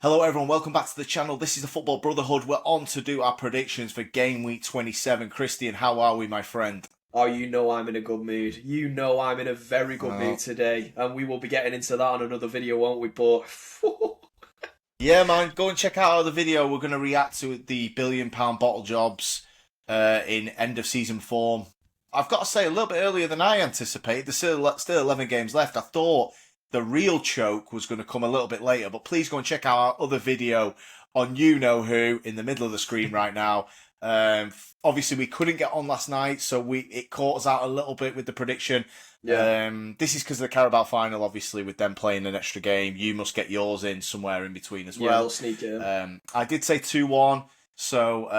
Hello everyone, welcome back to the channel. This is the Football Brotherhood. We're on to do our predictions for game week 27. Christian, how are we, my friend? Oh, you know I'm in a good mood. You know I'm in a very good mood today. And we will be getting into that on another video, won't we? But yeah, man, go and check out the video. We're going to react to the £1 billion bottle jobs in end of season form. I've got to say, a little bit earlier than I anticipated. There's still 11 games left. I thought the real choke was going to come a little bit later, but please go and check out our other video on you know who in the middle of the screen right now. Obviously we couldn't get on last night, so it caught us out a little bit with the prediction. yeah, This is because of the Carabao final, obviously, with them playing an extra game. You must get yours in somewhere in between as well. we'll sneak in. I did say 2-1, so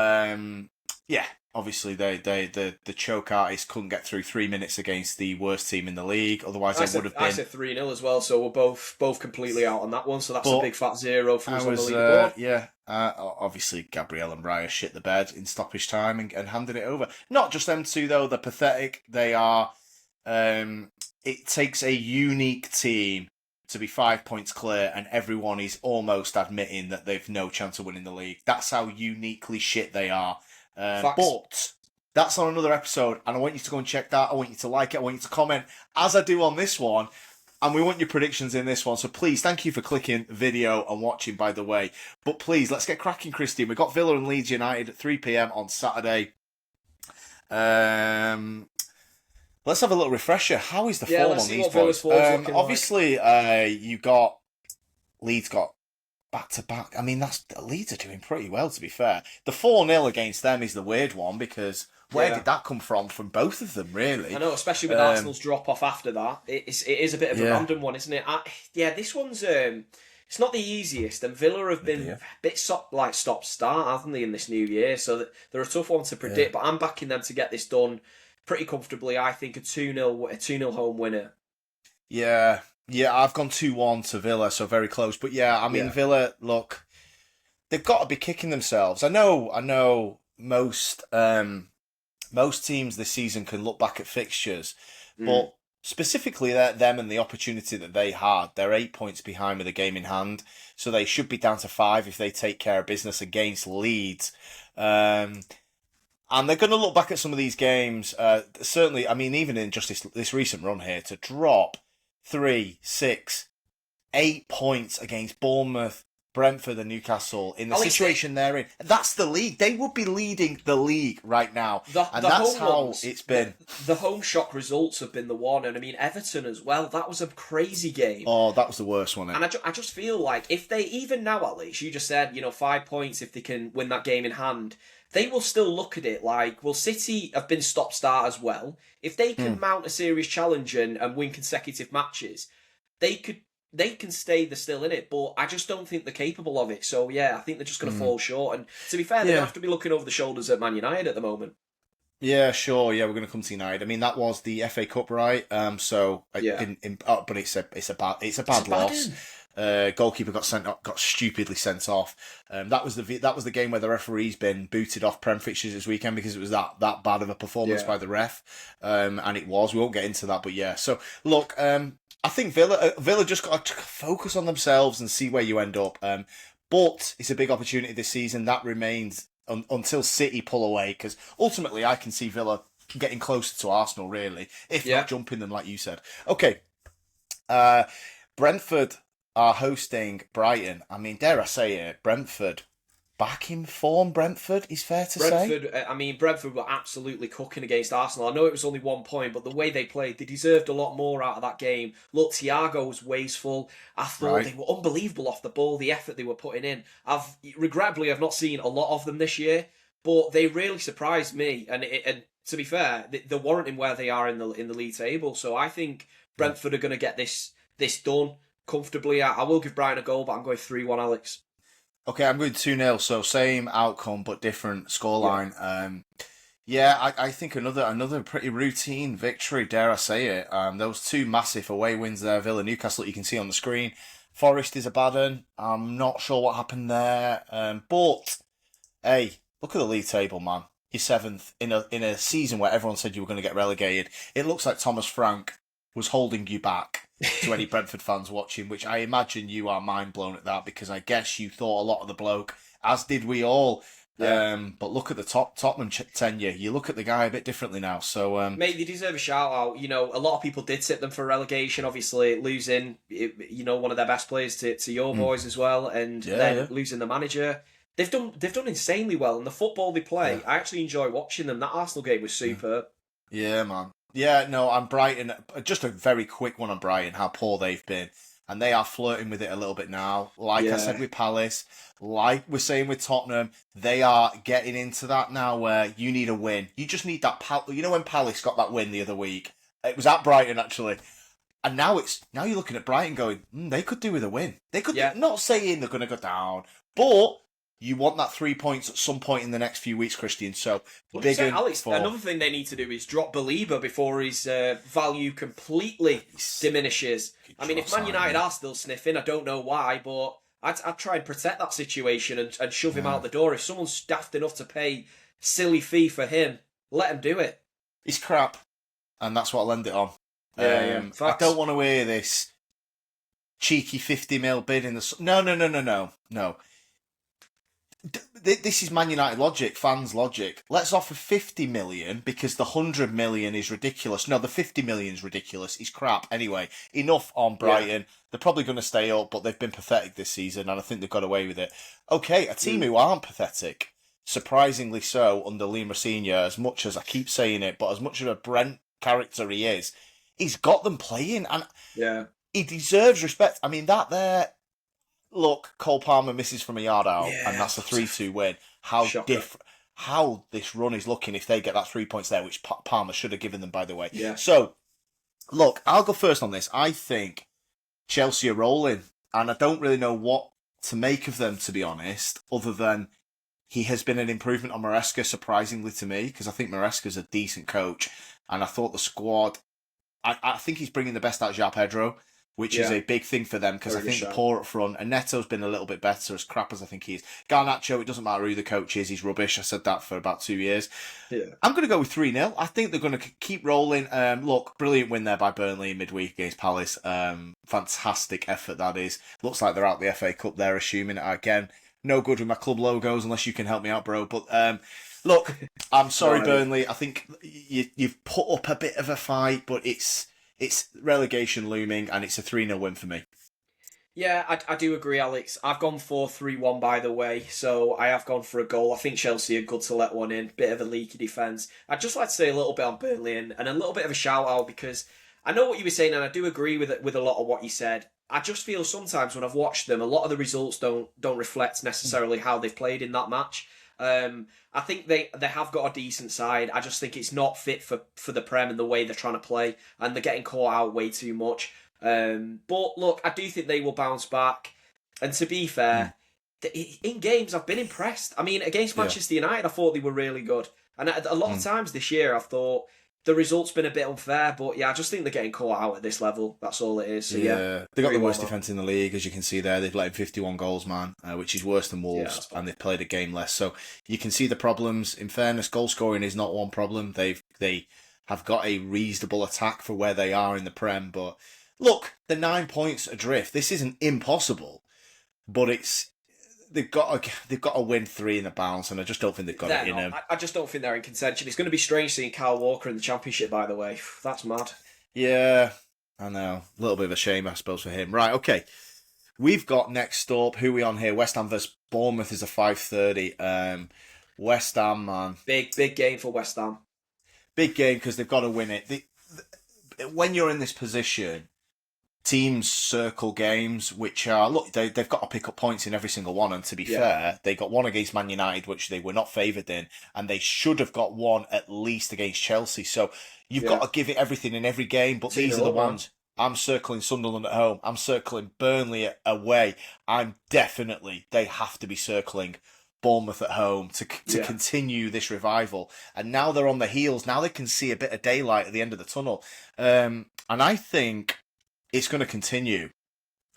yeah. Obviously, the choke artist couldn't get through 3 minutes against the worst team in the league. Otherwise, it would have been. I said 3-0 as well, so we're both completely out on that one. So that's a big fat 0 for us on the leaderboard. Obviously, Gabriel and Raya shit the bed in stoppage time and handed it over. Not just them two though; they're pathetic. They are. It takes a unique team to be 5 points clear, and everyone is almost admitting that they've no chance of winning the league. That's how uniquely shit they are. But that's on another episode, and I want you to go and check that. I want you to like it. I want you to comment, as I do on this one, and we want your predictions in this one. So please, thank you for clicking the video and watching, by the way. But please, let's get cracking, Christian. We've got Villa and Leeds United at 3 p.m. on Saturday. Let's have a little refresher. How is the form on these boys? Obviously, you got Leeds got back-to-back. I mean, Leeds are doing pretty well, to be fair. The 4-0 against them is the weird one, because where did that come from both of them, really? I know, especially with Arsenal's drop-off after that. It is a bit of a random one, isn't it? This one's... it's not the easiest, and Villa have been a bit stop-start, haven't they, in this new year? So they're a tough one to predict, but I'm backing them to get this done pretty comfortably. I think a 2-0 home winner. Yeah, I've gone 2-1 to Villa, so very close. But yeah, I mean, Villa, look, they've got to be kicking themselves. I know most teams this season can look back at fixtures, but specifically them and the opportunity that they had, they're 8 points behind with a game in hand, so they should be down to 5 if they take care of business against Leeds. And they're going to look back at some of these games. Certainly, I mean, even in just this recent run here, to drop 3, 6, 8 points against Bournemouth, Brentford and Newcastle in the situation they're in. That's the league. They would be leading the league right now. That's how it's been. The home shock results have been the one. And I mean, Everton as well. That was a crazy game. Oh, that was the worst one. And I just feel like if they, even now at least, you just said, 5 points if they can win that game in hand, they will still look at it like, well, City have been stop-start as well. If they can mount a serious challenge and win consecutive matches, they can stay, they're still in it, but I just don't think they're capable of it. So, yeah, I think they're just going to fall short. And to be fair, they have to be looking over the shoulders at Man United at the moment. Yeah, sure. Yeah, we're going to come to United. I mean, that was the FA Cup, right? But it's a bad loss. Goalkeeper got stupidly sent off. That was the game where the referee's been booted off Prem fixtures this weekend because it was that bad of a performance by the ref. And it was. We won't get into that, but yeah. So look, I think Villa just got to focus on themselves and see where you end up. But it's a big opportunity this season. That remains until City pull away, because ultimately I can see Villa getting closer to Arsenal, really, if not jumping them, like you said. Okay, Brentford are hosting Brighton. I mean, dare I say it, Brentford back in form. Brentford is fair to say. I mean, Brentford were absolutely cooking against Arsenal. I know it was only 1 point, but the way they played, they deserved a lot more out of that game. Look, Thiago was wasteful. I thought they were unbelievable off the ball, the effort they were putting in. Regrettably, I've not seen a lot of them this year, but they really surprised me. And to be fair, they're warranting where they are in the league table. So I think Brentford are going to get this done comfortably. I will give Brighton a goal, but I'm going 3-1, Alex. Okay, I'm going 2-0, so same outcome but different scoreline. I think another pretty routine victory, dare I say it. Those two massive away wins there, Villa, Newcastle, you can see on the screen. Forest is a bad one. I'm not sure what happened there. But, hey, look at the league table, man. You're 7th in a season where everyone said you were going to get relegated. It looks like Thomas Frank was holding you back. to any Brentford fans watching, which I imagine you are mind blown at that, because I guess you thought a lot of the bloke, as did we all. Yeah. But look at the Tottenham tenure. You look at the guy a bit differently now. So, Mate, they deserve a shout out. You know, a lot of people did tip them for relegation. Obviously, losing, one of their best players to your boys as well, and then losing the manager. They've done insanely well, and the football they play, I actually enjoy watching them. That Arsenal game was superb. Yeah, man. Yeah, no, I'm Brighton. Just a very quick one on Brighton, how poor they've been. And they are flirting with it a little bit now. Like I said with Palace, like we're saying with Tottenham, they are getting into that now where you need a win. You just need that. You know when Palace got that win the other week? It was at Brighton, actually. And now you're looking at Brighton going, they could do with a win. They could, not saying they're going to go down, but you want that 3 points at some point in the next few weeks, Christian. So, Alex, another thing they need to do is drop Belieber before his value completely diminishes. I mean, if Man United are still sniffing, I don't know why, but I'd try and protect that situation and shove him out the door. If someone's daft enough to pay silly fee for him, let him do it. He's crap, and that's what I'll end it on. I don't want to hear this cheeky 50 mil bid in the... No. This is Man United logic, fans' logic. Let's offer 50 million because the 100 million is ridiculous. No, the 50 million is ridiculous. It's crap. Anyway, enough on Brighton. Yeah. They're probably going to stay up, but they've been pathetic this season, and I think they've got away with it. Okay, a team who aren't pathetic, surprisingly so, under Lima Senior, as much as I keep saying it, but as much of a Brent character he is, he's got them playing, and he deserves respect. I mean, that there... Look, Cole Palmer misses from a yard out, and that's a 3-2 win. How this run is looking if they get that 3 points there, which Palmer should have given them, by the way. Yeah. So, look, I'll go first on this. I think Chelsea are rolling, and I don't really know what to make of them, to be honest, other than he has been an improvement on Maresca, surprisingly to me, because I think Maresca's a decent coach, and I thought the squad... I think he's bringing the best out of João Pedro, which is a big thing for them, because I think the poor up front, and Neto's been a little bit better, as crap as I think he is. Garnacho, it doesn't matter who the coach is, he's rubbish. I said that for about 2 years. Yeah. I'm going to go with 3-0. I think they're going to keep rolling. Look, brilliant win there by Burnley midweek against Palace. Fantastic effort, that is. Looks like they're out the FA Cup there, assuming. Again, no good with my club logos, unless you can help me out, bro. But look, I'm sorry, Burnley. I think you've put up a bit of a fight, but it's relegation looming, and it's a 3-0 win for me. Yeah, I do agree, Alex. I've gone 4-3-1, by the way, so I have gone for a goal. I think Chelsea are good to let one in. Bit of a leaky defence. I'd just like to say a little bit on Burnley and a little bit of a shout-out, because I know what you were saying, and I do agree with a lot of what you said. I just feel sometimes when I've watched them, a lot of the results don't reflect necessarily how they've played in that match. I think they have got a decent side. I just think it's not fit for the Prem and the way they're trying to play, and they're getting caught out way too much. But look, I do think they will bounce back. And to be fair, in games I've been impressed. I mean, against Manchester United, I thought they were really good, and a lot of times this year I've thought the result's been a bit unfair. But yeah, I just think they're getting caught out at this level. That's all it is. So, they got the worst defence in the league, as you can see there. They've let in 51 goals, man, which is worse than Wolves, and they've played a game less. So you can see the problems. In fairness, goal scoring is not one problem. They have got a reasonable attack for where they are in the Prem. But look, the 9 points adrift. This isn't impossible, but they've got to win 3 in the bounce, and I just don't think they've got it in them. I just don't think they're in contention. It's going to be strange seeing Kyle Walker in the Championship, by the way. That's mad. Yeah, I know. A little bit of a shame, I suppose, for him. Right, okay. We've got next up, who are we on here? West Ham versus Bournemouth is a 5:30. West Ham, man. Big game for West Ham. Big game, because they've got to win it. When you're in this position, teams circle games, which are, look, they've got to pick up points in every single one, and to be fair, they got one against Man United, which they were not favoured in, and they should have got one at least against Chelsea. So you've got to give it everything in every game, but these are the ones. I'm circling Sunderland at home. I'm circling Burnley away. They have to be circling Bournemouth at home to continue this revival. And now they're on the heels. Now they can see a bit of daylight at the end of the tunnel. And I think it's going to continue.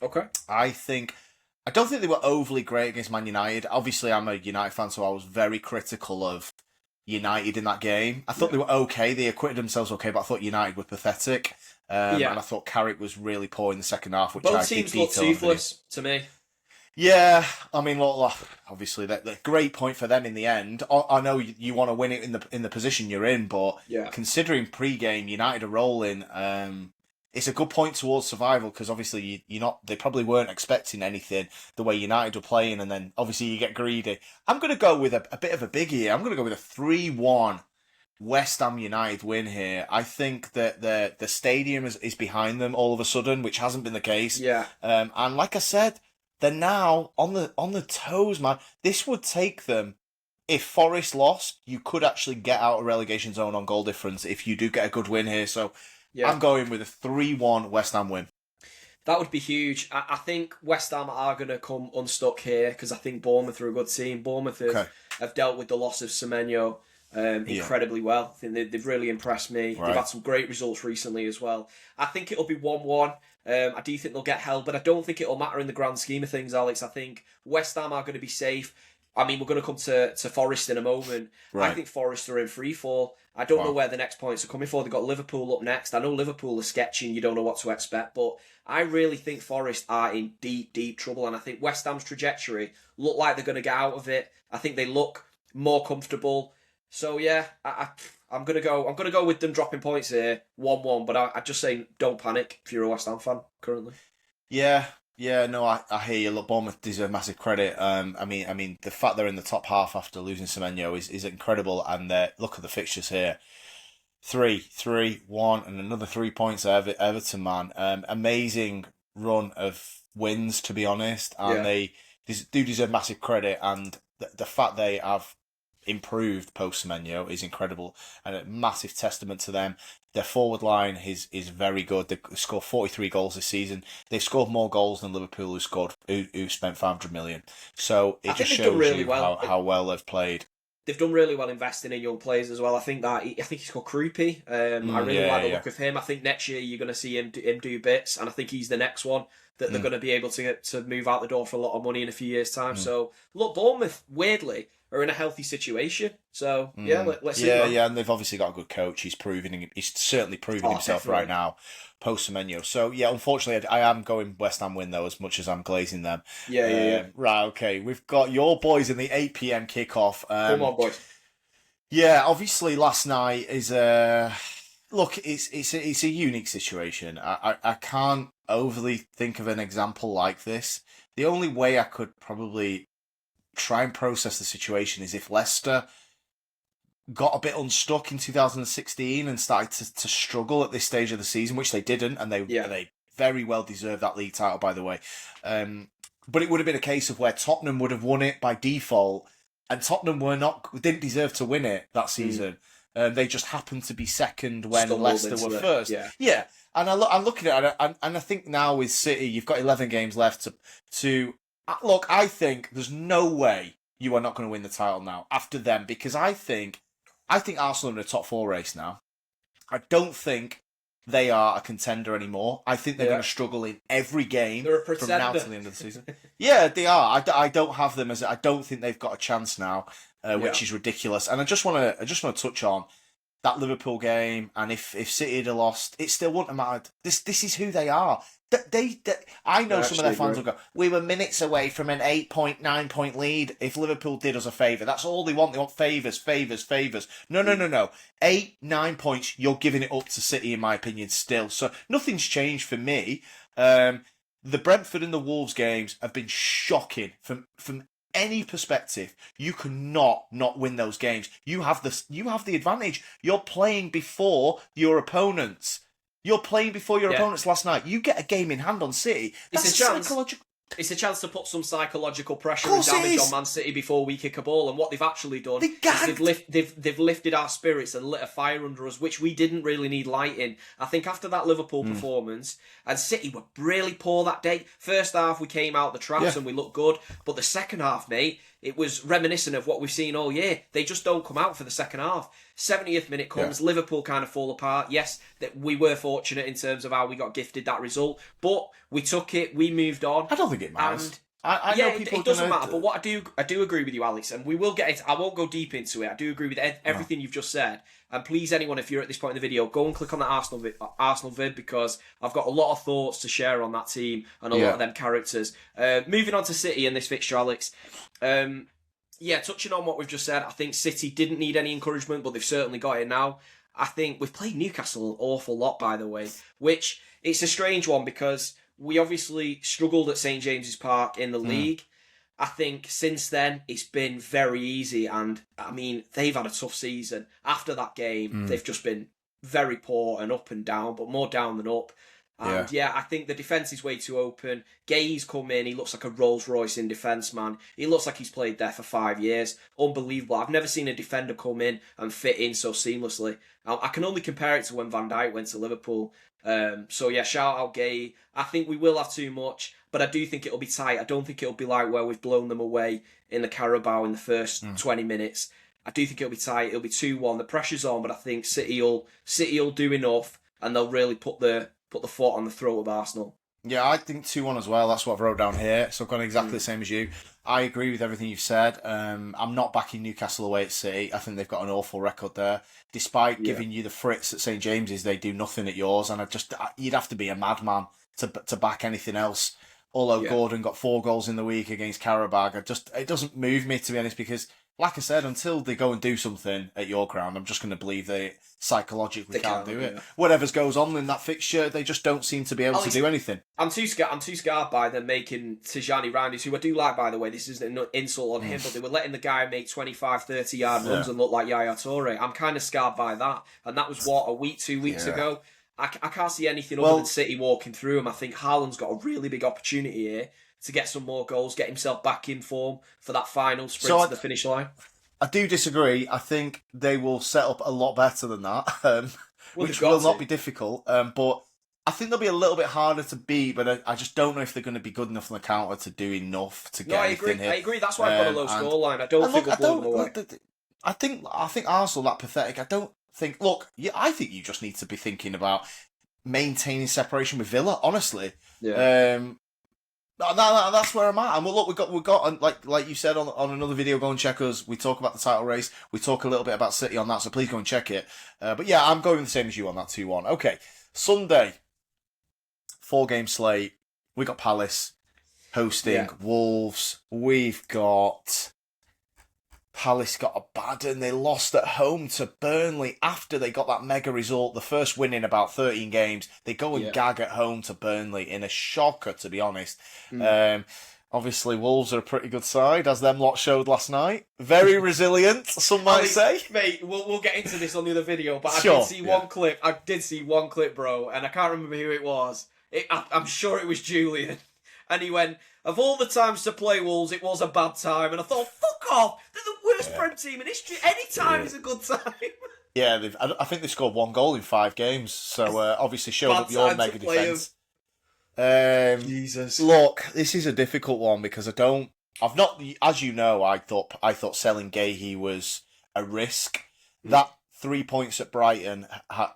Okay. I don't think they were overly great against Man United. Obviously, I'm a United fan, so I was very critical of United in that game. I thought they were okay. They acquitted themselves okay, but I thought United were pathetic. And I thought Carrick was really poor in the second half, which I Both did teams look detail on the video. toothless to me. Yeah, I mean, look, obviously, that great point for them in the end. I know you want to win it in the position you're in, but considering pre-game United are rolling, it's a good point towards survival because obviously they probably weren't expecting anything the way United were playing, and then obviously you get greedy. I'm going to go with a bit of a biggie here. I'm going to go with a 3-1 West Ham United win here. I think that the stadium is behind them all of a sudden, which hasn't been the case. Yeah. And like I said, they're now on the toes, man. This would take them. If Forest lost, you could actually get out of relegation zone on goal difference if you do get a good win here. So I'm going with a 3-1 West Ham win. That would be huge. I think West Ham are going to come unstuck here because I think Bournemouth are a good team. Bournemouth have dealt with the loss of Semenyo incredibly well. I think they've really impressed me. Right. They've had some great results recently as well. I think it'll be 1-1. I do think they'll get held, but I don't think it'll matter in the grand scheme of things, Alex. I think West Ham are going to be safe. I mean, we're going to come to Forest in a moment. Right. I think Forest are in free fall. I don't know where the next points are coming for. They've got Liverpool up next. I know Liverpool are sketchy and you don't know what to expect, but I really think Forest are in deep, deep trouble, and I think West Ham's trajectory look like they're going to get out of it. I think they look more comfortable. So yeah, I'm gonna go with them dropping points here, 1-1. But I just say don't panic if you're a West Ham fan currently. Yeah, no, I hear you. Look, Bournemouth deserve massive credit. I mean, the fact they're in the top half after losing Semenyo is incredible. And look at the fixtures here: 3-1, and another 3 points at Everton. Man, amazing run of wins, to be honest, and they do deserve massive credit. And the fact they have improved post Semenyo is incredible and a massive testament to them. Their forward line is very good. They've scored 43 goals this season. They've scored more goals than Liverpool, who spent 500 million. So it just shows really how well they've played. They've done really well investing in young players as well. I think he's called Croupy. I really like the look of him. I think next year you're going to see him do bits, and I think he's the next one that they're going to be able to move out the door for a lot of money in a few years' time. So look, Bournemouth weirdly are in a healthy situation. So let's see. And they've obviously got a good coach. He's certainly proving himself definitely right now post Semenyo. So unfortunately I am going West Ham win though, as much as I'm glazing them. Right, okay. We've got your boys in the 8 PM kickoff. Come on, boys. Yeah, obviously last night is look, it's a unique situation. I can't overly think of an example like this. The only way I could probably try and process the situation is if Leicester got a bit unstuck in 2016 and started to struggle at this stage of the season, which they didn't, and they very well deserved that league title, by the way. But it would have been a case of where Tottenham would have won it by default, and Tottenham didn't deserve to win it that season. They just happened to be second when Leicester were first. Yeah. And I'm looking at it, and I think now with City, you've got 11 games left to look, I think there's no way you are not going to win the title now after them, because I think Arsenal are in a top 4 race now. I don't think they are a contender anymore. I think they're going to struggle in every game from now to the end of the season. Yeah, they are. I don't have them I don't think they've got a chance now, which is ridiculous. And I just want to touch on that Liverpool game, and if City had lost, it still wouldn't have mattered. This is who they are. I know some of their fans will go, we were minutes away from an 8-9 point lead if Liverpool did us a favour. That's all they want. They want favours. No. 8-9 points, you're giving it up to City, in my opinion, still. So nothing's changed for me. The Brentford and the Wolves games have been shocking from any perspective. You cannot not win those games. You have the advantage. You're playing before your opponents. Opponents last night. You get a game in hand on City. That's psychological. It's a chance to put some psychological pressure and damage on Man City before we kick a ball. And what they've actually done is they've lifted our spirits and lit a fire under us, which we didn't really need lighting. I think after that Liverpool performance, and City were really poor that day. First half, we came out the traps and we looked good. But the second half, mate, it was reminiscent of what we've seen all year. They just don't come out for the second half. 70th minute comes, Liverpool kind of fall apart. Yes, that we were fortunate in terms of how we got gifted that result, but we took it, we moved on. I don't think it matters. I Yeah, know people it doesn't gonna... matter. But what I do agree with you, Alex, and we will get it. I won't go deep into it. I do agree with everything you've just said. And please, anyone, if you're at this point in the video, go and click on that Arsenal vid because I've got a lot of thoughts to share on that team and a lot of them characters. Moving on to City in this fixture, Alex. Touching on what we've just said, I think City didn't need any encouragement, but they've certainly got it now. I think we've played Newcastle an awful lot, by the way, which it's a strange one because we obviously struggled at St James's Park in the league. I think since then it's been very easy, and I mean they've had a tough season. After that game, they've just been very poor and up and down, but more down than up. And I think the defence is way too open. Gay's come in, he looks like a Rolls Royce in defence, man. He looks like he's played there for 5 years. Unbelievable. I've never seen a defender come in and fit in so seamlessly. I can only compare it to when Van Dijk went to Liverpool. Shout out Gay. I think we will have too much, but I do think it'll be tight. I don't think it'll be like where we've blown them away in the Carabao in the first 20 minutes. I do think it'll be tight. It'll be 2-1. The pressure's on, but I think City will do enough, and they'll really put the foot on the throat of Arsenal. Yeah, I think 2-1 as well. That's what I've wrote down here. So I've gone exactly the same as you. I agree with everything you've said. I'm not backing Newcastle away at City. I think they've got an awful record there. Despite giving you the fritz at St James's, they do nothing at yours. And you'd have to be a madman to back anything else. Although Gordon got 4 goals in the week against Karabag, it doesn't move me, to be honest, because like I said, until they go and do something at your ground, I'm just going to believe they psychologically can't do it. Yeah. Whatever goes on in that fixture, they just don't seem to be able to do anything. I'm too scared by them making Tijani Reinders, who I do like, by the way. This isn't an insult on him, but they were letting the guy make 25, 30-yard runs and look like Yaya Toure. I'm kind of scared by that. And that was, 2 weeks ago? I can't see anything other than City walking through him. I think Haaland's got a really big opportunity here to get some more goals, get himself back in form for that final sprint to the finish line. I do disagree. I think they will set up a lot better than that, which will not be difficult. But I think they'll be a little bit harder to beat, but I just don't know if they're going to be good enough on the counter to do enough to get anything here. I agree. That's why I've got a low scoreline. I don't think we'll blow them away. I think Arsenal that pathetic. I don't think... Look, I think you just need to be thinking about maintaining separation with Villa, honestly. Yeah. That's where I'm at. And look, we've got like you said on another video, go and check us. We talk about the title race. We talk a little bit about City on that, so please go and check it. But yeah, I'm going the same as you on that 2-1. Okay, Sunday, 4-game slate. We got Palace hosting Wolves. We've got Palace got a bad and they lost at home to Burnley after they got that mega result, the first win in about 13 games. They go and gag at home to Burnley in a shocker, to be honest. Obviously, Wolves are a pretty good side, as them lot showed last night. Very resilient, some might say. Mate, we'll get into this on the other video, but I did see one clip. I did see one clip, bro, and I can't remember who it was. I'm sure it was Julian. And he went, of all the times to play Wolves, it was a bad time. And I thought, fuck off. They're the worst Prem team in history. Any time is a good time. Yeah, I think they scored 1 goal in 5 games. So obviously showed up your mega defence. Jesus. Look, this is a difficult one because I've not, as you know, I thought selling Gahey was a risk. That 3 points at Brighton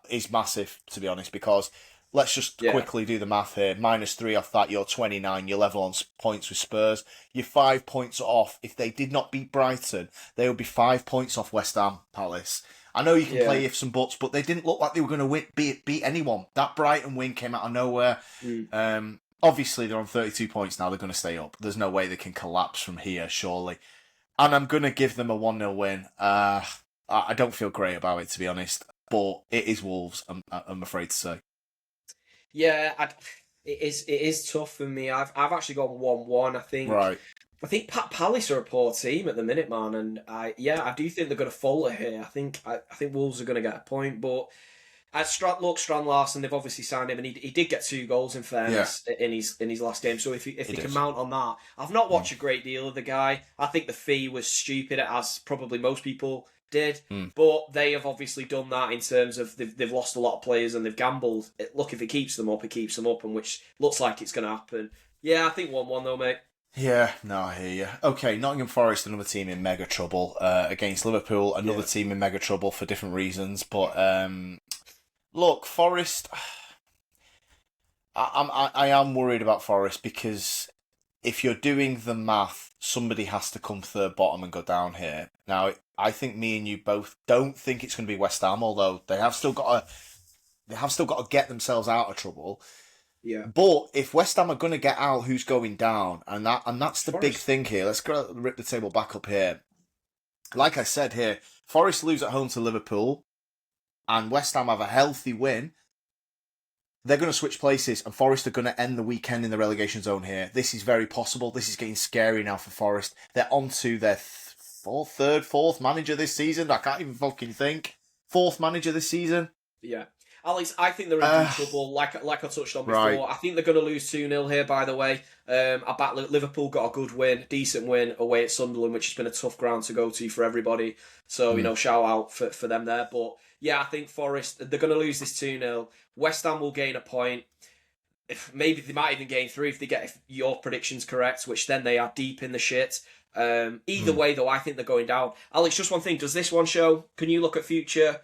is massive, to be honest, because... Let's just quickly do the math here. -3 off that, you're 29. You're level on points with Spurs. You're 5 points off. If they did not beat Brighton, they would be 5 points off West Ham Palace. I know you can play ifs and buts, but they didn't look like they were going to beat anyone. That Brighton win came out of nowhere. Obviously, they're on 32 points now. They're going to stay up. There's no way they can collapse from here, surely. And I'm going to give them a 1-0 win. I don't feel great about it, to be honest. But it is Wolves, I'm afraid to say. Yeah, it is tough for me. I've actually gone 1-1. I think Palace are a poor team at the minute, man, and I do think they're going to falter here. I think Wolves are going to get a point, but Strand Larsen, they've obviously signed him, and he did get 2 goals in fairness in his last game. So if he can mount on that, I've not watched a great deal of the guy. I think the fee was stupid, as probably most people did, but they have obviously done that in terms of they've lost a lot of players and they've gambled. Look, if it keeps them up, and which looks like it's going to happen. Yeah, I think 1-1 though, mate. Yeah, no, I hear you. Okay, Nottingham Forest, another team in mega trouble against Liverpool, another team in mega trouble for different reasons. But look, Forest, I am worried about Forest because if you're doing the math, somebody has to come third bottom and go down here. Now, I think me and you both don't think it's going to be West Ham, although they have still got to get themselves out of trouble. Yeah. But if West Ham are going to get out, who's going down? And that's the big Forest. thing here. Let's go rip the table back up here. Like I said here, Forest lose at home to Liverpool, and West Ham have a healthy win. They're going to switch places, and Forest are going to end the weekend in the relegation zone here. This is very possible. This is getting scary now for Forest. They're on to their fourth manager this season. I can't even fucking think. Fourth manager this season. Yeah. Alex, I think they're in deep trouble, like I touched on before. Right. I think they're going to lose 2-0 here, by the way. I bet Liverpool got a good win, decent win away at Sunderland, which has been a tough ground to go to for everybody. So, shout out for them there. But, yeah, I think Forest, they're going to lose this 2-0. West Ham will gain a point. Maybe they might even gain 3 if your prediction's correct, which then they are deep in the shit. Either way, though, I think they're going down. Alex, just one thing. Does this one show? Can you look at future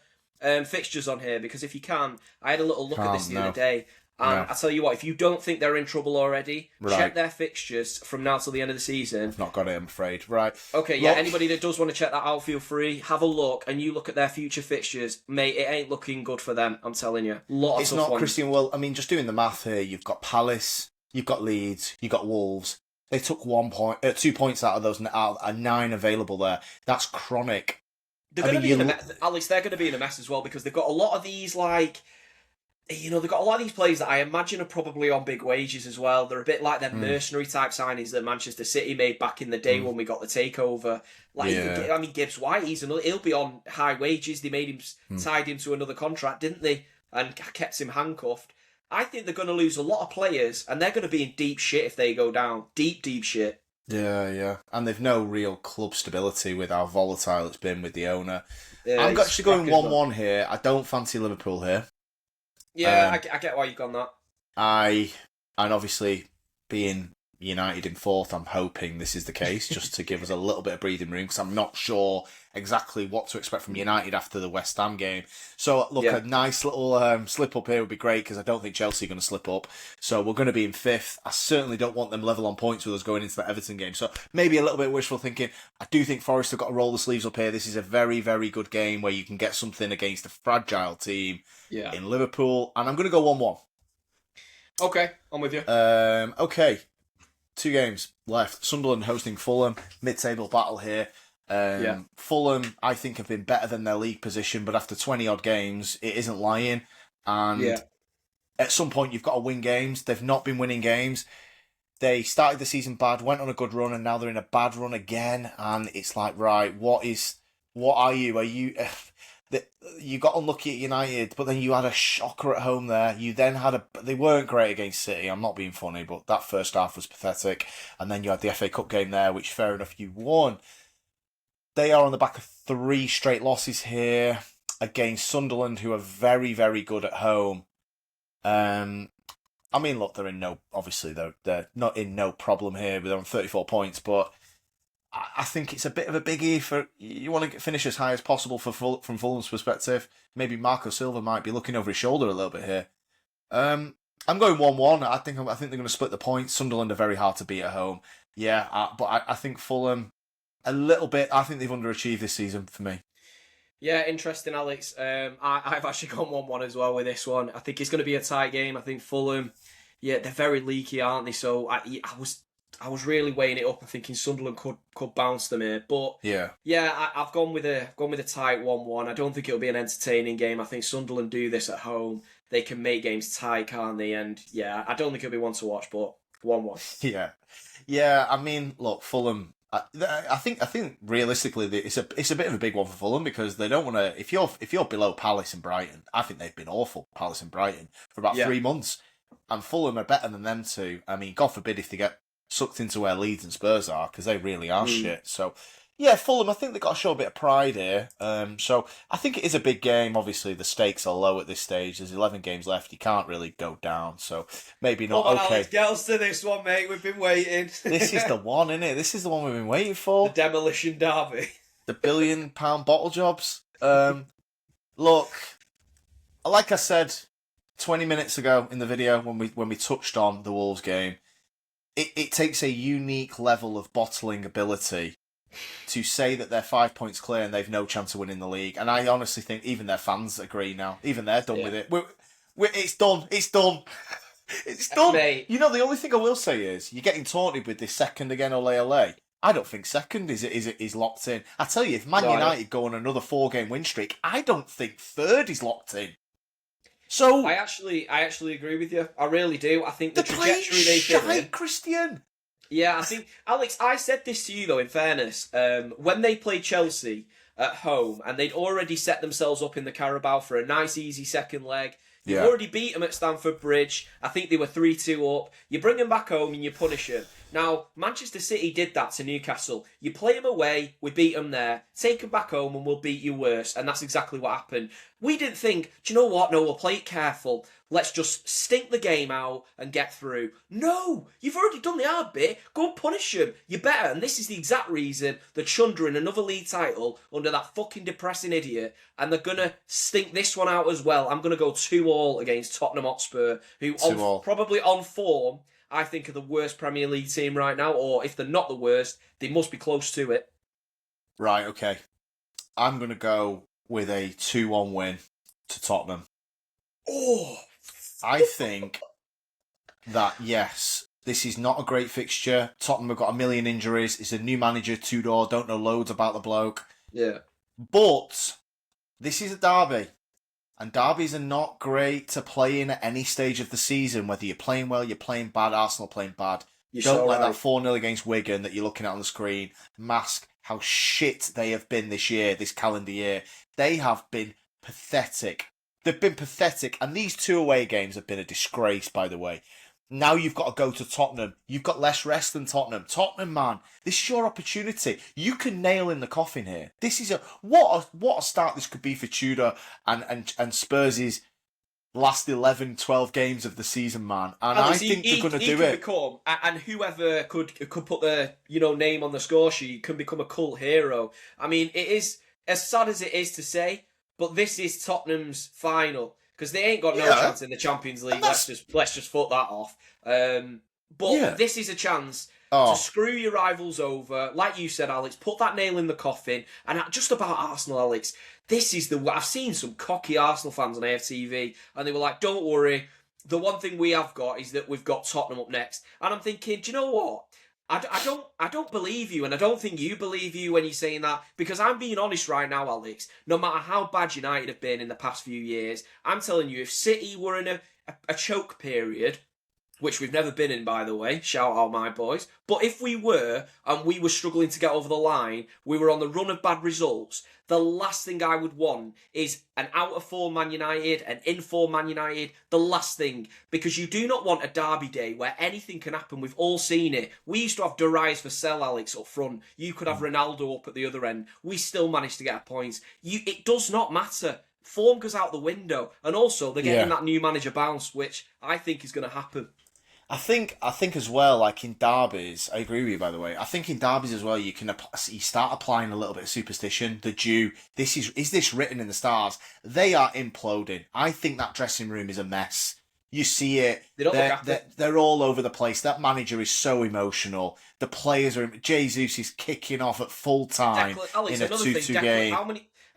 fixtures on here? Because if you can, I had a little look at this the other day, and I tell you what, if you don't think they're in trouble already, check their fixtures from now till the end of the season. I've not got it, I'm afraid. Right. Okay, yeah, anybody that does want to check that out, feel free. Have a look, and you look at their future fixtures. Mate, it ain't looking good for them, I'm telling you. It's not, Christian. Well, I mean, just doing the math here, you've got Palace, you've got Leeds, you've got Wolves. They took 2 points out of those, out of 9 available there. That's chronic. They're going to be in a mess, Alex. They're going to be in a mess as well, because they've got a lot of these, they've got a lot of these players that I imagine are probably on big wages as well. They're a bit like them mercenary type signings that Manchester City made back in the day when we got the takeover. Gibbs White, he'll be on high wages. They made him tied him to another contract, didn't they? And kept him handcuffed. I think they're going to lose a lot of players, and they're going to be in deep shit if they go down. Deep, deep shit. Yeah. And they've no real club stability with how volatile it's been with the owner. Yeah, I'm actually going 1-1 here. I don't fancy Liverpool here. Yeah, I get why you've gone that. And obviously, being United in 4th, I'm hoping this is the case, just to give us a little bit of breathing room, because I'm not sure exactly what to expect from United after the West Ham game. So, look, a nice little slip up here would be great, because I don't think Chelsea are going to slip up. So, we're going to be in 5th. I certainly don't want them level on points with us going into the Everton game. So, maybe a little bit wishful thinking. I do think Forest have got to roll the sleeves up here. This is a very, very good game where you can get something against a fragile team in Liverpool. And I'm going to go 1-1. Okay, I'm with you. Okay. 2 games left. Sunderland hosting Fulham. Mid-table battle here. Fulham, I think, have been better than their league position, but after 20-odd games, it isn't lying. And at some point, you've got to win games. They've not been winning games. They started the season bad, went on a good run, and now they're in a bad run again. And it's like, right, what are you? Are you... You got unlucky at United, but then you had a shocker at home there. You then they weren't great against City. I'm not being funny, but that first half was pathetic. And then you had the FA Cup game there, which fair enough, you won. They are on the back of 3 straight losses here against Sunderland, who are very, very good at home. Look, they're not in no problem here. They're on 34 points, but I think it's a bit of a biggie for you want to finish as high as possible from Fulham's perspective. Maybe Marco Silva might be looking over his shoulder a little bit here. I'm going 1-1. I think they're going to split the points. Sunderland are very hard to beat at home. But I think Fulham a little bit. I think they've underachieved this season for me. Yeah, interesting, Alex. I've actually gone 1-1 as well with this one. I think it's going to be a tight game. I think Fulham, they're very leaky, aren't they? So I was really weighing it up and thinking Sunderland could bounce them here, but I've gone with a tight 1-1. I don't think it'll be an entertaining game. I think Sunderland do this at home. They can make games tight, can't they? And I don't think it'll be one to watch, but 1-1. I mean, look, Fulham. I think realistically it's a bit of a big one for Fulham, because they don't want to. If you're below Palace and Brighton, I think they've been awful, Palace and Brighton, for about 3 months, and Fulham are better than them too. I mean, God forbid if they get sucked into where Leeds and Spurs are, because they really are shit. So, Fulham, I think they've got to show a bit of pride here. So, I think it is a big game. Obviously, the stakes are low at this stage. There's 11 games left. You can't really go down. So, maybe not. Come on, Alex, get us to this one, mate. We've been waiting. This is the one, isn't it? This is the one we've been waiting for. The demolition derby. The £1 billion bottle jobs. Look, like I said 20 minutes ago in the video when we touched on the Wolves game, it takes a unique level of bottling ability to say that they're 5 points clear and they've no chance of winning the league. And I honestly think even their fans agree now. Even they're done with it. It's done. It's done. It's done. Mate. You know, the only thing I will say is you're getting taunted with this second again, ole. I don't think second is locked in. I tell you, if Man United go on another 4-game win streak, I don't think third is locked in. So I actually agree with you. I really do. I think the trajectory they've been in, Christian. Yeah, I think, Alex, I said this to you though, in fairness, when they played Chelsea at home and they'd already set themselves up in the Carabao for a nice easy second leg. You've already beat them at Stamford Bridge. I think they were 3-2 up. You bring them back home and you punish them. Now, Manchester City did that to Newcastle. You play them away, we beat them there. Take them back home and we'll beat you worse. And that's exactly what happened. We didn't think, do you know what? No, we'll play it careful. Let's just stink the game out and get through. No! You've already done the hard bit. Go and punish them. You're better. And this is the exact reason they're chundering another league title under that fucking depressing idiot. And they're going to stink this one out as well. I'm going to go 2-2 against Tottenham Hotspur, who probably on form, I think, are the worst Premier League team right now. Or if they're not the worst, they must be close to it. Right, okay. I'm going to go with a 2-1 win to Tottenham. Oh! I think that, yes, this is not a great fixture. Tottenham have got a million injuries. It's a new manager, Tudor. Don't know loads about the bloke. Yeah. But this is a derby. And derbies are not great to play in at any stage of the season, whether you're playing well, you're playing bad, Arsenal playing bad. Don't let that 4-0 against Wigan that you're looking at on the screen mask how shit they have been this year, this calendar year. They have been pathetic. They've been pathetic, and these 2 away games have been a disgrace, by the way. Now you've got to go to Tottenham. You've got less rest than Tottenham. Tottenham, man, this is your opportunity. You can nail in the coffin here. This is what a start this could be for Tudor and Spurs' last 11, 12 games of the season, man. And I think they're going to do it. And whoever could put their name on the score sheet can become a cult hero. I mean, it is as sad as it is to say, but this is Tottenham's final because they ain't got no chance in the Champions League. Let's just foot that off. But this is a chance to screw your rivals over. Like you said, Alex, put that nail in the coffin. And just about Arsenal, Alex, this is I've seen some cocky Arsenal fans on AFTV, and they were like, "Don't worry. The one thing we have got is that we've got Tottenham up next." And I'm thinking, do you know what? I don't believe you, and I don't think you believe you when you're saying that, because I'm being honest right now, Alex. No matter how bad United have been in the past few years, I'm telling you, if City were in a choke period, which we've never been in, by the way, shout out my boys, but if we were, and we were struggling to get over the line, we were on the run of bad results, the last thing I would want is an out-of-form Man United, an in-form Man United, the last thing. Because you do not want a derby day where anything can happen. We've all seen it. We used to have Darius for sell, Alex, up front. You could have Ronaldo up at the other end. We still managed to get points. It does not matter. Form goes out the window. And also, they're getting that new manager bounce, which I think is going to happen. I think as well, like in derbies, I agree with you, by the way. I think in derbies as well, you start applying a little bit of superstition. Is this written in the stars? They are imploding. I think that dressing room is a mess. You see it. They're all over the place. That manager is so emotional. The players are. Jesus is kicking off at full time in a 2-2 game.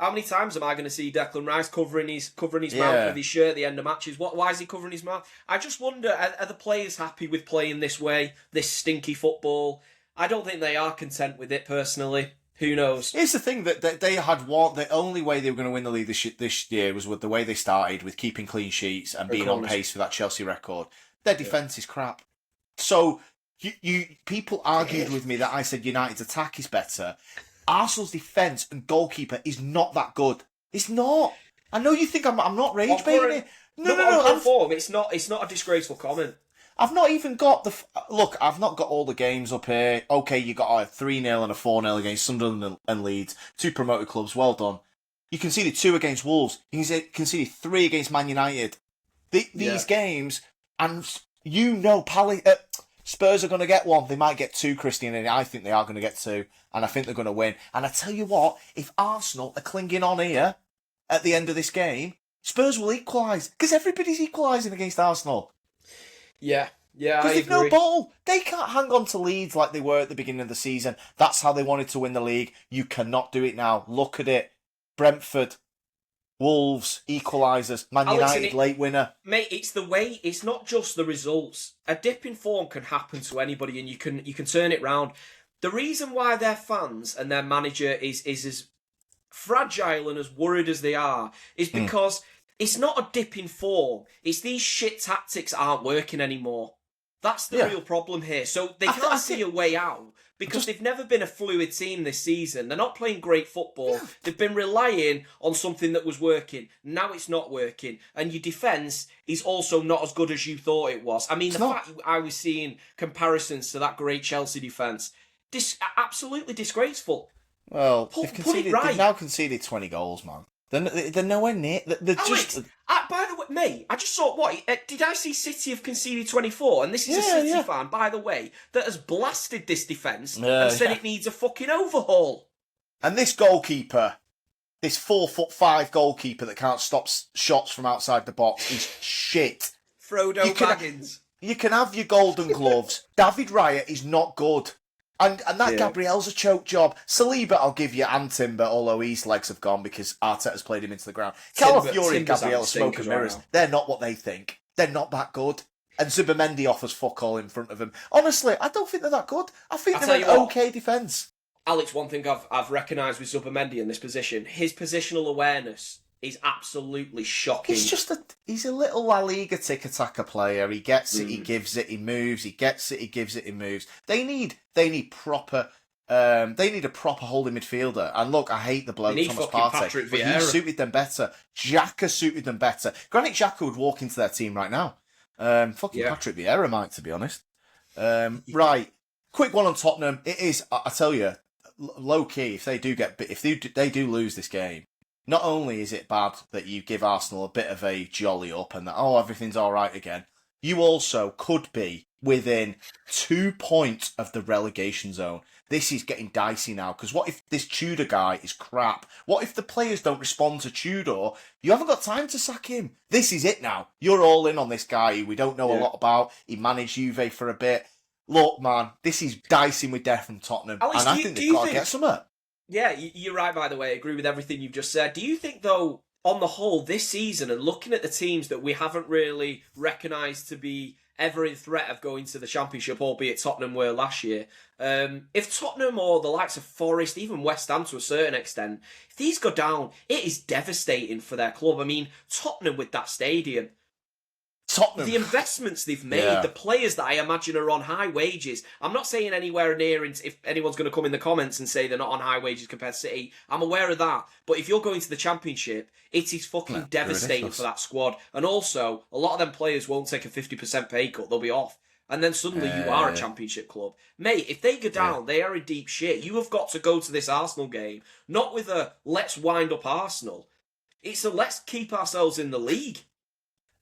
How many times am I going to see Declan Rice covering his mouth with his shirt at the end of matches? Why is he covering his mouth? I just wonder, are the players happy with playing this way, this stinky football? I don't think they are content with it, personally. Who knows? Here's the thing, that they had the only way they were going to win the league this year was with the way they started, with keeping clean sheets and being on pace for that Chelsea record. Their defence is crap. So people argued with me that I said United's attack is better. Arsenal's defence and goalkeeper is not that good. It's not. I know you think I'm not rage baiting it. No. Form, it's not a disgraceful comment. I've not even got I've not got all the games up here. Okay, you got a 3-0 and a 4-0 against Sunderland and Leeds, 2 promoted clubs. Well done. You conceded 2 against Wolves. You conceded 3 against Man United. These games, and Spurs are going to get 1. They might get 2, Christian, and I think they are going to get 2. And I think they're going to win. And I tell you what, if Arsenal are clinging on here at the end of this game, Spurs will equalise. Because everybody's equalising against Arsenal. Yeah, Yeah, I Because they've no agree. ball. They can't hang on to Leeds like they were at the beginning of the season. That's how they wanted to win the league. You cannot do it now. Look at it. Brentford, Wolves, equalisers, Man Alex, United, late winner. mate, it's the way. It's not just the results. A dip in form can happen to anybody, and you can turn it round. The reason why their fans and their manager is as fragile and as worried as they are is because it's not a dip in form. It's these shit tactics aren't working anymore. That's the real problem here. So they can't see a way out because they've never been a fluid team this season. They're not playing great football. Yeah. They've been relying on something that was working. Now it's not working. And your defence is also not as good as you thought it was. I mean, fact I was seeing comparisons to that great Chelsea defence, absolutely disgraceful. Well, they've now conceded 20 goals, man. They're nowhere near. They're Alex, just. By the way, mate, I just saw did I see City have conceded 24? And this is a City fan, by the way, that has blasted this defence and said it needs a fucking overhaul. And this goalkeeper, this 4'5" goalkeeper that can't stop shots from outside the box, is shit. Frodo Baggins. You can have your golden gloves. David Raya is not good. And that Gabriel's a choke job. Saliba, I'll give you, and Timber, although his legs have gone because Arteta's played him into the ground. Calafiori and Gabriel are smoke and mirrors. Right, they're not what they think. They're not that good. And Zubimendi offers fuck all in front of them. Honestly, I don't think they're that good. I think they're an okay defence. Alex, one thing I've recognised with Zubimendi in this position, his positional awareness is absolutely shocking. He's a little La Liga tic-tac player. He gets it, he gives it, he moves. He gets it, he gives it, he moves. They need proper. They need a proper holding midfielder. And look, I hate the bloke Thomas Partey, but he suited them better. Xhaka suited them better. Granit Xhaka would walk into their team right now. Patrick Vieira might, to be honest. Right, quick one on Tottenham. It is, I tell you, low key. If they do lose this game. Not only is it bad that you give Arsenal a bit of a jolly up and that, everything's all right again, you also could be within 2 points of the relegation zone. This is getting dicey now, because what if this Tudor guy is crap? What if the players don't respond to Tudor? You haven't got time to sack him. This is it now. You're all in on this guy who we don't know a lot about. He managed Juve for a bit. Look, man, this is dicing with death from Tottenham, Alex, and I think they've got to get something. Yeah, you're right, by the way. I agree with everything you've just said. Do you think, though, on the whole, this season, and looking at the teams that we haven't really recognised to be ever in threat of going to the Championship, albeit Tottenham were last year, if Tottenham or the likes of Forest, even West Ham to a certain extent, if these go down, it is devastating for their club. I mean, Tottenham with that stadium, the investments they've made, the players that I imagine are on high wages. I'm not saying anywhere near, if anyone's going to come in the comments and say they're not on high wages compared to City, I'm aware of that. But if you're going to the Championship, it is fucking devastating for that squad. And also, a lot of them players won't take a 50% pay cut, they'll be off. And then suddenly you are a Championship club. Mate, if they go down, they are in deep shit. You have got to go to this Arsenal game, not with a let's wind up Arsenal. It's a let's keep ourselves in the league.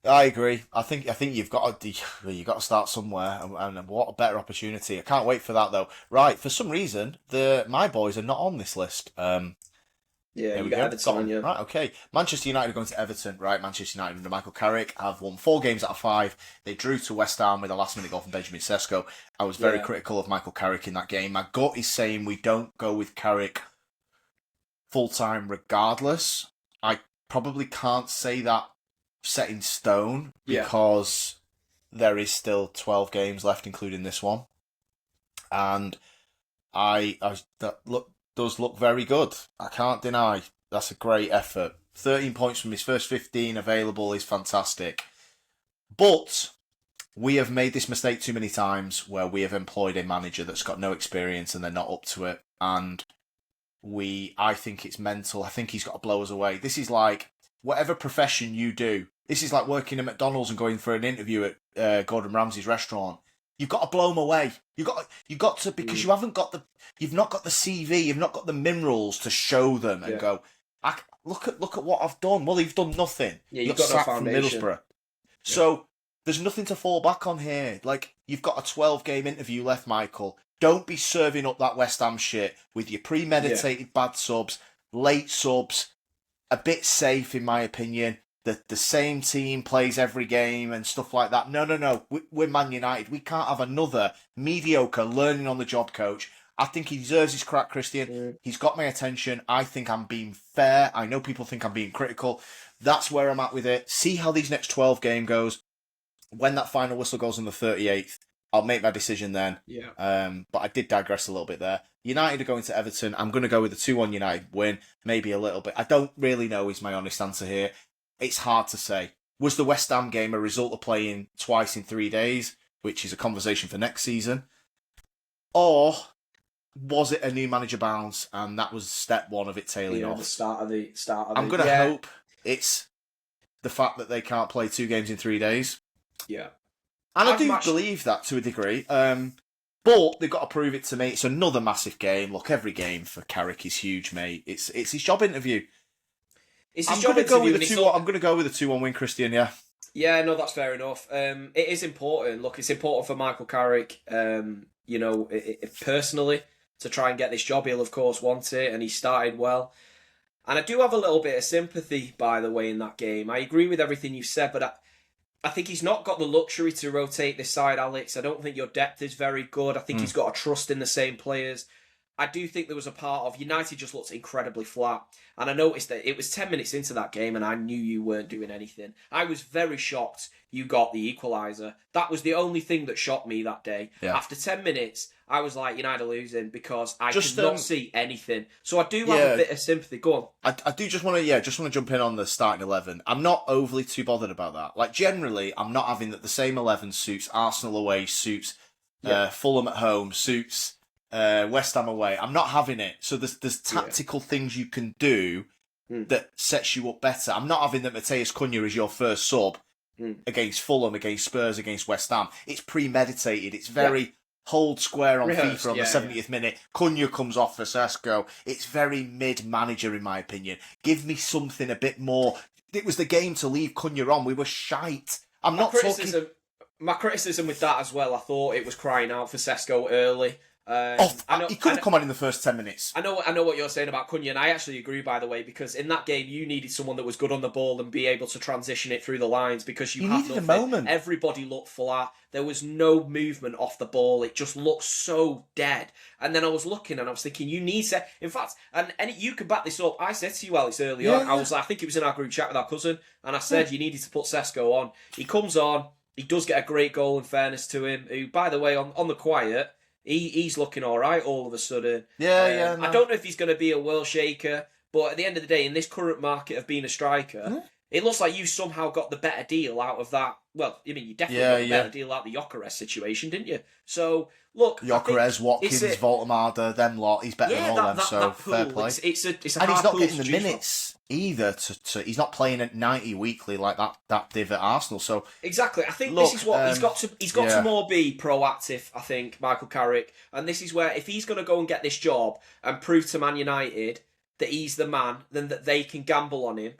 I agree. I think you've got to start somewhere, and what a better opportunity! I can't wait for that though. Right, for some reason, my boys are not on this list. You got Everton. Yeah. Right, okay. Manchester United are going to Everton. Right, Manchester United under Michael Carrick have won 4 games out of 5. They drew to West Ham with a last-minute goal from Benjamin Sesko. I was very critical of Michael Carrick in that game. My gut is saying we don't go with Carrick full-time regardless. I probably can't say that set in stone because there is still 12 games left, including this one, and does look very good. I can't deny that's a great effort. 13 points from his first 15 available is fantastic, but we have made this mistake too many times where we have employed a manager that's got no experience and they're not up to it, and I think it's mental. I think he's got to blow us away. This is like whatever profession you do. This is like working at McDonald's and going for an interview at Gordon Ramsay's restaurant. You've got to blow them away. You've got to, because you've not got the CV, you've not got the minerals to show them and go, look at what I've done. Well, you've done nothing. Yeah, you've got sacked from Middlesbrough. Yeah. So there's nothing to fall back on here. Like, you've got a 12-game interview left, Michael. Don't be serving up that West Ham shit with your premeditated bad subs, late subs, a bit safe in my opinion. the same team plays every game and stuff like that. No. We're Man United. We can't have another mediocre learning on the job coach. I think he deserves his crack, Christian. Mm. He's got my attention. I think I'm being fair. I know people think I'm being critical. That's where I'm at with it. See how these next 12 game goes. When that final whistle goes on the 38th, I'll make my decision then. Yeah. But I did digress a little bit there. United are going to Everton. I'm going to go with a 2-1 United win. Maybe a little bit. I don't really know is my honest answer here. It's hard to say. Was the West Ham game a result of playing twice in 3 days, which is a conversation for next season? Or was it a new manager bounce and that was step one of it tailing off? The start of the. I'm going to hope it's the fact that they can't play 2 games in 3 days. Yeah. And I do believe that to a degree. But they've got to prove it to me. It's another massive game. Look, every game for Carrick is huge, mate. It's his job interview. I'm going to go with a 2-1 win, Christian, yeah. Yeah, no, that's fair enough. It is important. Look, it's important for Michael Carrick, personally, to try and get this job. He'll, of course, want it, and he started well. And I do have a little bit of sympathy, by the way, in that game. I agree with everything you said, but I think he's not got the luxury to rotate this side, Alex. I don't think your depth is very good. I think he's got to trust in the same players. I do think there was a part of United just looked incredibly flat. And I noticed that it was 10 minutes into that game and I knew you weren't doing anything. I was very shocked you got the equaliser. That was the only thing that shocked me that day. Yeah. After 10 minutes, I was like, United are losing because I could not see anything. So I do have a bit of sympathy. Go on. I do just want to jump in on the starting 11. I'm not overly too bothered about that. Like, generally, I'm not having that the same 11 suits Arsenal away, suits Fulham at home, suits West Ham away. I'm not having it. So there's tactical things you can do that sets you up better. I'm not having that Matheus Cunha is your first sub against Fulham, against Spurs, against West Ham. It's premeditated. It's very hold square on FIFA on the 70th minute. Cunha comes off for Sesko. It's very mid-manager, in my opinion. Give me something a bit more. It was the game to leave Cunha on. We were shite. My criticism with that as well, I thought it was crying out for Sesko early. He could have come on in the first 10 minutes. I know what you're saying about Cunha, and I actually agree, by the way, because in that game you needed someone that was good on the ball and be able to transition it through the lines because you had nothing. A moment. Everybody looked flat. There was no movement off the ball. It just looked so dead. And then I was looking and I was thinking, you need to... In fact, and you can back this up. I said to you, Alex, early on, I was like, I think it was in our group chat with our cousin, and I said you needed to put Sesko on. He comes on. He does get a great goal, in fairness to him, who, by the way, on the quiet... He's looking all right all of a sudden. No. I don't know if he's going to be a world shaker, but at the end of the day, in this current market of being a striker, it looks like you somehow got the better deal out of that. Well, I mean, you definitely got the better deal out of the Gyökeres situation, didn't you? So, look... Gyökeres, Watkins, Voltemada, them lot, he's better than all them, so fair play. It's a and he's not getting the minutes either. He's not playing at 90 weekly like that div at Arsenal. So exactly, I think this is what he's got to more be proactive. I think Michael Carrick, and this is where if he's going to go and get this job and prove to Man United that he's the man, then that they can gamble on him.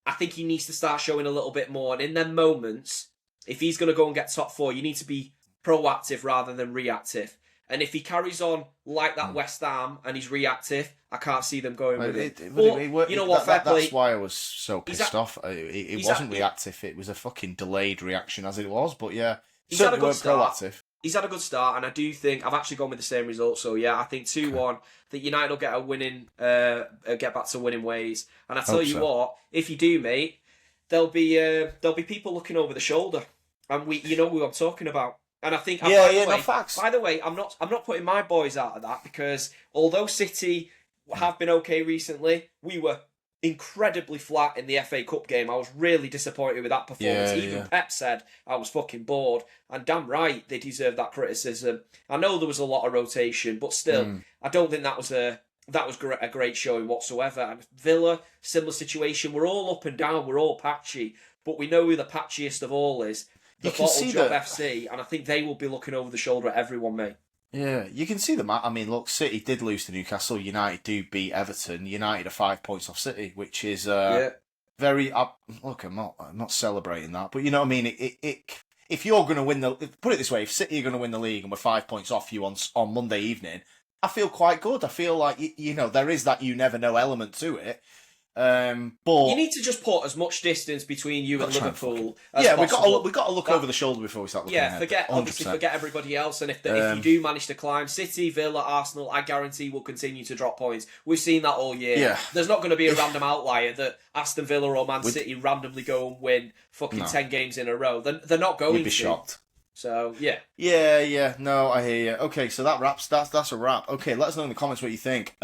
I think he needs to start showing a little bit more. And in them moments, if he's going to go and get top 4, you need to be proactive rather than reactive. And if he carries on like that West Ham and he's reactive, I can't see them going with it. You know what? Fair play. That's why I was so pissed off. It wasn't reactive. It was a fucking delayed reaction as it was. But yeah, he's had a good start. Proactive. He's had a good start, and I do think I've actually gone with the same result. So yeah, I think 2-1. I think United will get a winning, get back to winning ways. And I tell you what, if you do, mate, there'll be people looking over the shoulder, and who I'm talking about. And I think, facts. By the way, I'm not putting my boys out of that because although City have been okay recently, we were incredibly flat in the FA Cup game. I was really disappointed with that performance. Even Pep said I was fucking bored, and damn right they deserve that criticism. I know there was a lot of rotation, but still, I don't think that was a great showing whatsoever. And Villa, similar situation. We're all up and down. We're all patchy, but we know who the patchiest of all is. The Bottle Job FC, and I think they will be looking over the shoulder at everyone, mate. Yeah, you can see them. I mean, look, City did lose to Newcastle. United do beat Everton. United are 5 points off City, which is very. Look, I'm not celebrating that, but you know what I mean. If you're going to win put it this way, if City are going to win the league and we're 5 points off you on Monday evening, I feel quite good. I feel like there is that you never know element to it. But you need to just put as much distance between you and Liverpool as possible. we got to look over the shoulder before we start looking ahead. Forget everybody else. And if you do manage to climb, City, Villa, Arsenal, I guarantee will continue to drop points. We've seen that all year. Yeah. There's not going to be a random outlier that Aston Villa or Man City randomly go and win fucking 10 games in a row. They're not going to. You'd be shocked. So, yeah. Yeah. No, I hear you. Okay, so that's a wrap. Okay, let us know in the comments what you think.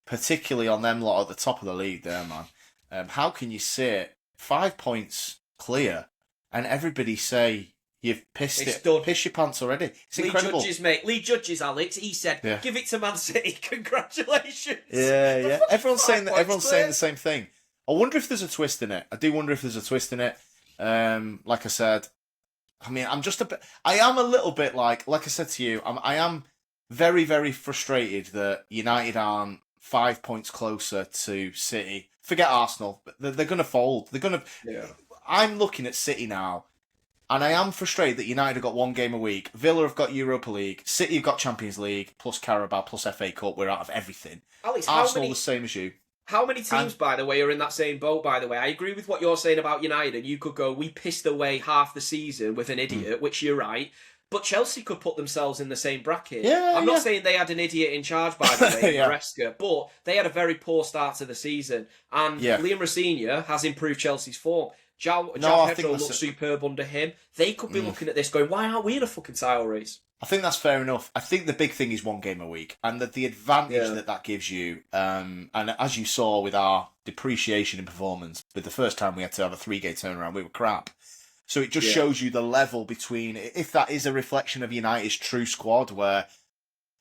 Particularly on them lot at the top of the league there, man. How can you sit 5 points clear and everybody say you've pissed your pants already? It's incredible. Lee Judges, Alex, he said, give it to Man City. Congratulations. Yeah. Everyone's saying the same thing. I wonder if there's a twist in it. I do wonder if there's a twist in it. Like I said, I mean, I am a little bit like I said to you, I am very, very frustrated that United aren't 5 points closer to City. Forget Arsenal. They're going to fold. I'm looking at City now, and I am frustrated that United have got 1 game a week. Villa have got Europa League. City have got Champions League, plus Carabao, plus FA Cup. We're out of everything. Alex, Arsenal the same as you. How many teams, by the way, are in that same boat, by the way? I agree with what you're saying about United, and you could go, we pissed away half the season with an idiot, which you're right. But Chelsea could put themselves in the same bracket. I'm not saying they had an idiot in charge, by the way, Maresca, but they had a very poor start to the season. And Liam Rosenior has improved Chelsea's form. João Pedro looks superb under him. They could be looking at this going, why aren't we in a fucking title race? I think that's fair enough. I think the big thing is 1 game a week, and that the advantage that gives you, and as you saw with our depreciation in performance, with the first time we had to have a 3-game turnaround, we were crap. So it just shows you the level between, if that is a reflection of United's true squad, where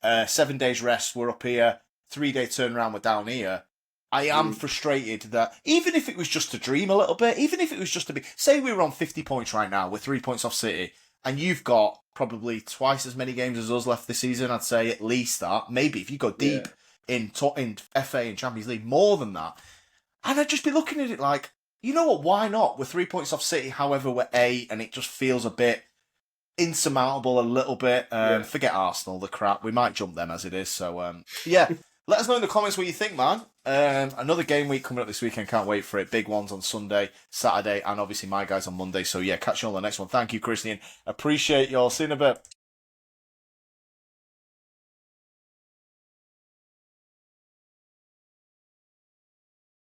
7 days rest, we're up here, 3-day turnaround, we're down here. I am frustrated that, even if it was just to dream a little bit, even if it was just to be, say we were on 50 points right now, we're 3 points off City, and you've got probably twice as many games as us left this season, I'd say at least that. Maybe if you go deep in FA and Champions League, more than that. And I'd just be looking at it like, you know what, why not? We're 3 points off City, however we're 8, and it just feels a bit insurmountable a little bit. Forget Arsenal, the crap. We might jump them as it is. So, let us know in the comments what you think, man. Another game week coming up this weekend. Can't wait for it. Big ones on Sunday, Saturday, and obviously my guys on Monday. So, catch you on the next one. Thank you, Christian. Appreciate you all. See you in a bit.